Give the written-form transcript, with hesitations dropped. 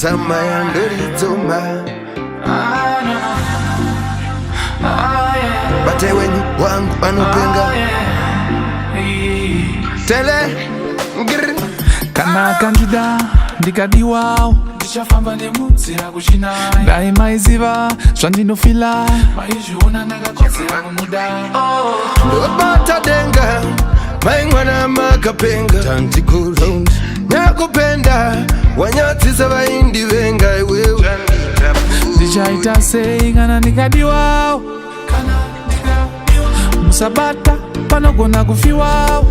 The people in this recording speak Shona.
Tama yandoritoma Bate wenyu wangu anupenga Tele Kana kandida ndikadi wao Ndishafamba nemuzira kushina Daima iziva Swandino fila Maishuona nagakosera muda Ndobata denga Maingwana makapenga Tanti kuround Nakupenda Wanyati saba indi venga wewe Ndijaita sei Kana ndikadi wao Musabata Panogona kufi wao